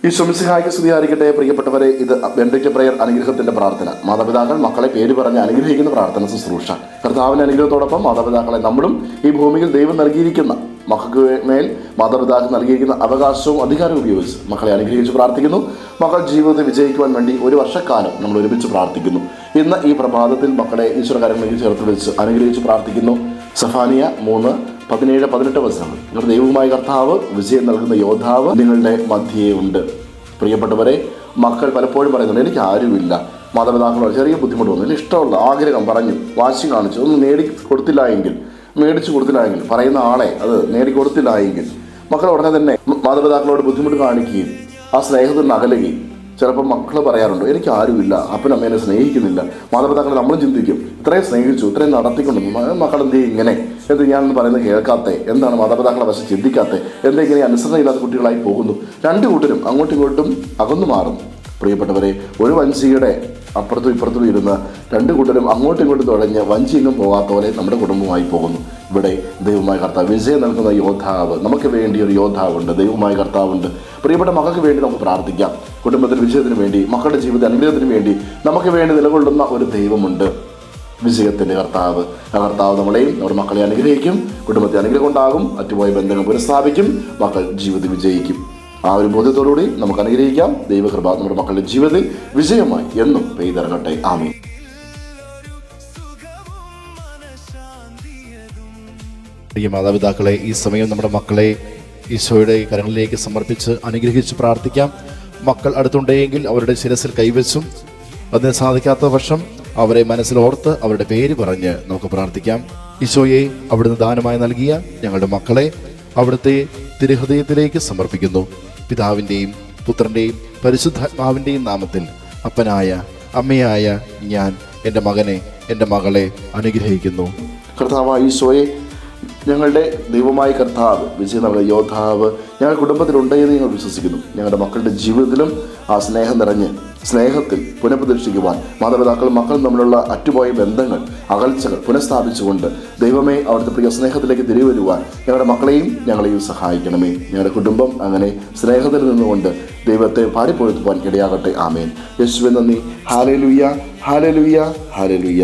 ഈ മിശിഹായ്ക്ക് സ്തുതിയായിരിക്കട്ടെ. പ്രിയപ്പെട്ടവരെ, ഇത് ബെനഡിക്റ്റ് പ്രയർ അനുഗ്രഹത്തിന്റെ പ്രാർത്ഥന. മാതാപിതാക്കൾ മക്കളെ പേര് പറഞ്ഞ് അനുഗ്രഹിക്കുന്ന പ്രാർത്ഥന ശുശ്രൂഷ. കർത്താവിന്റെ അനുഗ്രഹത്തോടൊപ്പം മാതാപിതാക്കളെ നമ്മളും ഈ ഭൂമിയിൽ ദൈവം നൽകിയിരിക്കുന്ന മക്കൾക്ക് മേൽ മാതാപിതാക്കൾ നൽകിയിരിക്കുന്ന അവകാശവും അധികാരവും ഉപയോഗിച്ച് മക്കളെ അനുഗ്രഹിച്ച് പ്രാർത്ഥിക്കുന്നു. മക്കൾ ജീവിതത്തിൽ വിജയിക്കുവാൻ വേണ്ടി ഒരു വർഷക്കാലം നമ്മൾ ഒരുമിച്ച് പ്രാർത്ഥിക്കുന്നു. ഇന്ന് ഈ പ്രഭാതത്തിൽ മക്കളെ ഈശ്വരകാര്യങ്ങളിലേക്ക് ചേർത്ത് വെച്ച് അനുഗ്രഹിച്ച് പ്രാർത്ഥിക്കുന്നു. സഫാനിയ 3:17-18 വചനങ്ങൾ. നിങ്ങളുടെ ദൈവമായ കർത്താവ്, വിജയം നൽകുന്ന യോദ്ധാവ് നിങ്ങളുടെ മധ്യേ ഉണ്ട്. പ്രിയപ്പെട്ടവരെ, മക്കൾ പലപ്പോഴും പറയുന്നുണ്ട്, എനിക്ക് ആരുമില്ല. മാതാപിതാക്കളോട് ചെറിയ ബുദ്ധിമുട്ട് വന്നു, ഇഷ്ടമുള്ള ആഗ്രഹം പറഞ്ഞു, വാശി കാണിച്ചു, ഒന്നും മേടിച്ചു കൊടുത്തില്ല എങ്കിൽ പറയുന്ന ആളെ അത് നേടിക്കൊടുത്തില്ല എങ്കിൽ മക്കൾ ഉടനെ തന്നെ മാതാപിതാക്കളോട് ബുദ്ധിമുട്ട് കാണിക്കുകയും ആ സ്നേഹത്തിൽ അകലുകയും. ചിലപ്പോൾ മക്കൾ പറയാറുണ്ട്, എനിക്ക് ആരുമില്ല, അപ്പനും അമ്മേനെ സ്നേഹിക്കുന്നില്ല. മാതാപിതാക്കളെ നമ്മളും ചിന്തിക്കും, ഇത്രയും സ്നേഹിച്ചു, ഇത്രയും നടത്തിക്കൊണ്ട് മക്കൾ എന്ത് ഇങ്ങനെ, എന്ത് ഞാനെന്ന് പറയുന്നത് കേൾക്കാത്തേ, എന്താണ് മാതാപിതാക്കളെ വശം ചിന്തിക്കാത്തേ, എന്തെങ്കിലും അനുസരണയില്ലാത്ത കുട്ടികളായി പോകുന്നു. രണ്ടു കൂട്ടരും അങ്ങോട്ടും ഇങ്ങോട്ടും അകന്നു മാറുന്നു. പ്രിയപ്പെട്ടവരെ, ഒരു വഞ്ചിയുടെ അപ്പുറത്തും ഇപ്പുറത്തും ഇരുന്ന് രണ്ടു കൂട്ടരും അങ്ങോട്ടും ഇങ്ങോട്ടും തുഴഞ്ഞ് വഞ്ചിയെങ്ങും പോകാത്ത പോലെ നമ്മുടെ കുടുംബമായി പോകുന്നു. ഇവിടെ ദൈവമായ കർത്താവ്, വിജയം നൽകുന്ന യോദ്ധാവ്, നമുക്ക് വേണ്ടി ഒരു യോദ്ധാവുണ്ട്, ദൈവമായ കർത്താവുണ്ട്. പ്രിയപ്പെട്ട മക്കൾക്ക് വേണ്ടി നമുക്ക് പ്രാർത്ഥിക്കാം. കുടുംബത്തിൽ വിജയത്തിന് വേണ്ടി, മക്കളുടെ ജീവിത അനുഗ്രഹത്തിന് വേണ്ടി നമുക്ക് വേണ്ടി നിലകൊള്ളുന്ന ഒരു ദൈവമുണ്ട്, വിജയത്തിൻ്റെ കർത്താവ്. ആ കർത്താവ് നമ്മളെയും നമ്മുടെ മക്കളെ അനുഗ്രഹിക്കും, കുടുംബത്തെ അനുഗ്രഹം ഉണ്ടാകും, അറ്റുപോയ ബന്ധങ്ങൾ പുനഃസ്ഥാപിക്കും, മക്കൾ ജീവിതത്തിൽ വിജയിക്കും. ആ ഒരു ബോധ്യത്തോടുകൂടി നമുക്ക് അനുഗ്രഹിക്കാം. ദൈവകൃപ നമ്മുടെ മക്കളുടെ ജീവിതത്തിൽ വിജയമായി എന്നും പെയ്തിറങ്ങട്ടെ. ആമീൻ. പ്രിയ മാതാപിതാക്കളെ, ഈ സമയം നമ്മുടെ മക്കളെ ഈശോയുടെ കരങ്ങളിലേക്ക് സമർപ്പിച്ച് അനുഗ്രഹിച്ച് പ്രാർത്ഥിക്കാം. മക്കൾ അടുത്തുണ്ടെങ്കിൽ അവരുടെ ശിരസിൽ കൈവച്ചും, അതിന് സാധിക്കാത്ത പക്ഷം അവരെ മനസ്സിലോർത്ത് അവരുടെ പേര് പറഞ്ഞ് നമുക്ക് പ്രാർത്ഥിക്കാം. ഈശോയെ, അവിടുന്ന് ദാനമായി നൽകിയ ഞങ്ങളുടെ മക്കളെ അവിടുത്തെ തിരുഹൃദയത്തിലേക്ക് സമർപ്പിക്കുന്നു. പിതാവിൻ്റെയും പുത്രൻ്റെയും പരിശുദ്ധാത്മാവിൻ്റെയും നാമത്തിൽ അപ്പനായ അമ്മയായ ഞാൻ എൻ്റെ മകനെ, എൻ്റെ മകളെ അനുഗ്രഹിക്കുന്നു. കർത്താവായ ഈശോയെ, ഞങ്ങളുടെ ദൈവമായ കർത്താവ്, വിജയം നൽകുന്ന യോദ്ധാവ് ഞങ്ങളുടെ കുടുംബത്തിലുണ്ടെന്ന് ഞങ്ങൾ വിശ്വസിക്കുന്നു. ഞങ്ങളുടെ മക്കളുടെ ജീവിതത്തിലും ആ സ്നേഹം നിറഞ്ഞ് സ്നേഹത്തിൽ പുനഃപ്രതിഷ്ഠിക്കുവാൻ മാതാപിതാക്കളും മക്കളും തമ്മിലുള്ള അറ്റുപോയ ബന്ധങ്ങൾ, അകൽച്ചകൾ പുനഃസ്ഥാപിച്ചുകൊണ്ട് ദൈവമേ, അവിടുത്തെ പ്രിയ സ്നേഹത്തിലേക്ക് തിരികെ വരുവാൻ ഞങ്ങളുടെ മക്കളെയും ഞങ്ങളെയും സഹായിക്കണമേ. ഞങ്ങളുടെ കുടുംബം അങ്ങനെ സ്നേഹത്തിൽ നിന്നുകൊണ്ട് ദൈവത്തെ പാടിപ്പൊഴുത്തുവാൻ ഇടയാകട്ടെ. ആമേൻ. യേശുവേ നന്ദി. Hallelujah, hallelujah, hallelujah.